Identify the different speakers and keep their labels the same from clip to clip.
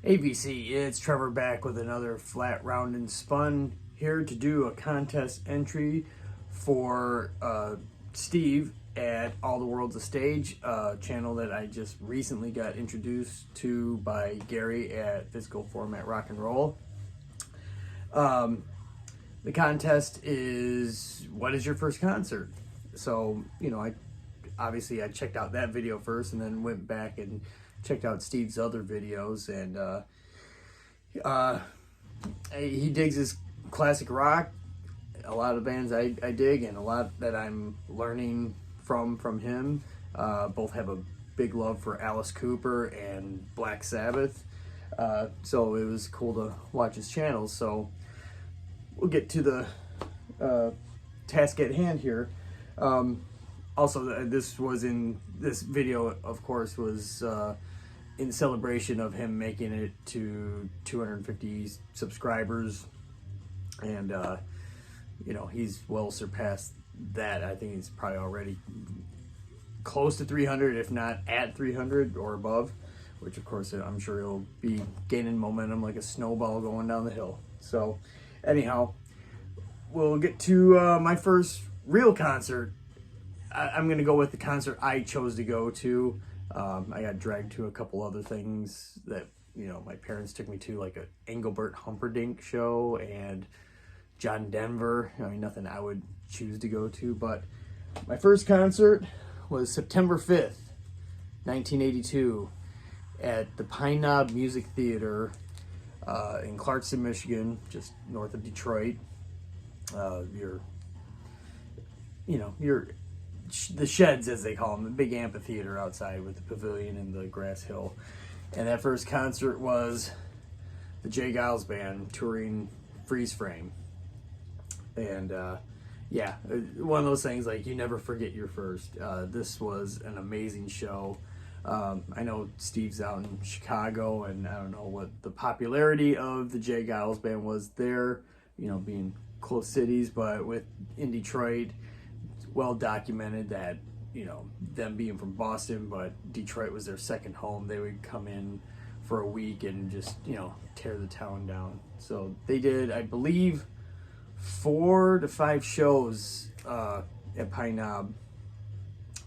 Speaker 1: Hey VC, it's Trevor back with another flat round and spun, here to do a contest entry for Steve at All the World's a Stage, a channel that I just recently got introduced to by Gary at Physical Format Rock and Roll. The contest is, what is your first concert? So, I checked out that video first and then went back and checked out Steve's other videos, and he digs his classic rock, a lot of bands I dig, and a lot that I'm learning from him. Both have a big love for Alice Cooper and Black Sabbath, so it was cool to watch his channels. So we'll get to the task at hand here. Also, this video, of course, was in celebration of him making it to 250 subscribers, and he's well surpassed that. I think he's probably already close to 300, if not at 300 or above, which of course I'm sure he'll be gaining momentum like a snowball going down the hill. So anyhow, we'll get to my first real concert. I'm going to go with the concert I chose to go to. I got dragged to a couple other things that, my parents took me to, like a Engelbert Humperdinck show and John Denver. Nothing I would choose to go to, but my first concert was September 5th, 1982 at the Pine Knob Music Theater in Clarkston, Michigan, just north of Detroit. The sheds, as they call them, the big amphitheater outside with the pavilion and the grass hill. And that first concert was the J. Geils Band touring Freeze Frame. And one of those things, like, you never forget your first. This was an amazing show. I know Steve's out in Chicago, and I don't know what the popularity of the J. Geils Band was there, being close cities, but in Detroit, well documented that them being from Boston, but Detroit was their second home. They would come in for a week and just tear the town down. So they did, I believe, 4 to 5 shows at Pine Knob.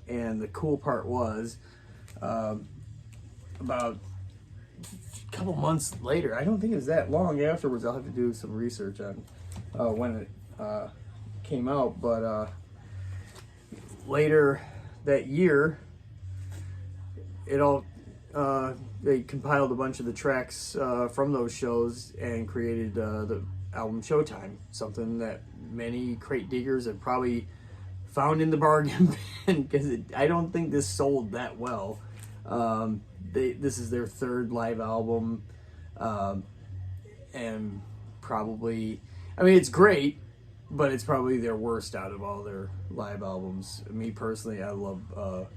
Speaker 1: And the cool part was about a couple months later, I don't think it was that long afterwards, I'll have to do some research on when it came out, but later that year, they compiled a bunch of the tracks from those shows and created the album Showtime, something that many crate diggers have probably found in the bargain bin, because I don't think this sold that well. This is their third live album, and probably, it's great, but it's probably their worst out of all their live albums. Me personally, I love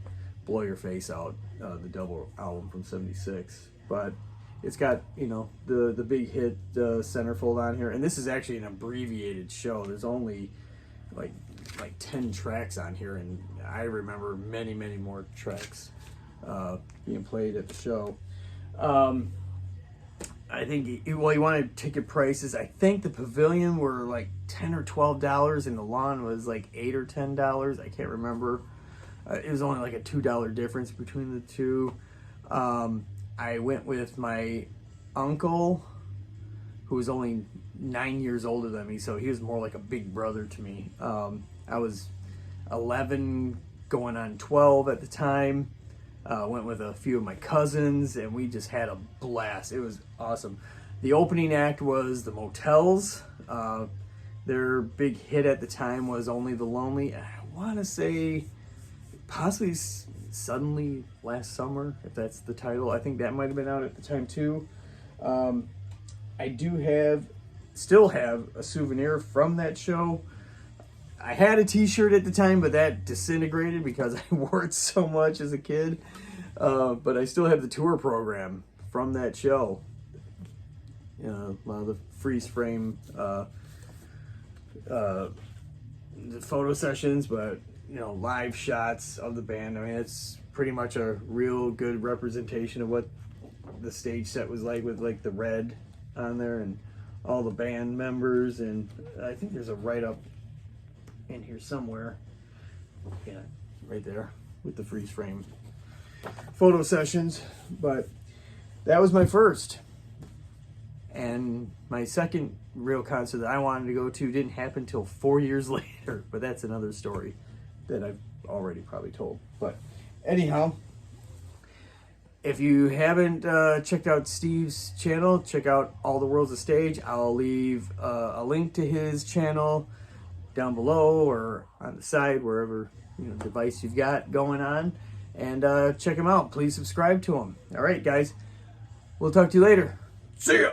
Speaker 1: Blow Your Face Out, the double album from '76. But it's got, the big hit Centerfold on here. And this is actually an abbreviated show. There's only like 10 tracks on here, and I remember many, many more tracks being played at the show. I think, you wanted ticket prices. I think the pavilion were like $10 or $12, and the lawn was like $8 or $10. I can't remember. It was only like a $2 difference between the two. I went with my uncle, who was only 9 years older than me, so he was more like a big brother to me. I was 11 going on 12 at the time. Went with a few of my cousins, and we just had a blast. It was awesome. The opening act was the Motels. Their big hit at the time was Only the Lonely. I want to say possibly Suddenly Last Summer, if that's the title. I think that might have been out at the time too. I still have a souvenir from that show. I had a t-shirt at the time, but that disintegrated because I wore it so much as a kid. But I still have the tour program from that show. A lot of the freeze frame the photo sessions, but live shots of the band. It's pretty much a real good representation of what the stage set was like, with like the red on there and all the band members. And I think there's a write-up in here somewhere. Yeah, right there with the freeze frame photo sessions. But that was my first. And my second real concert that I wanted to go to didn't happen till 4 years later. But that's another story that I've already probably told. But anyhow, if you haven't checked out Steve's channel, check out All the World's a Stage. I'll leave a link to his channel down below or on the side, wherever device you've got going on. And check him out. Please subscribe to him. All right, guys. We'll talk to you later. See ya.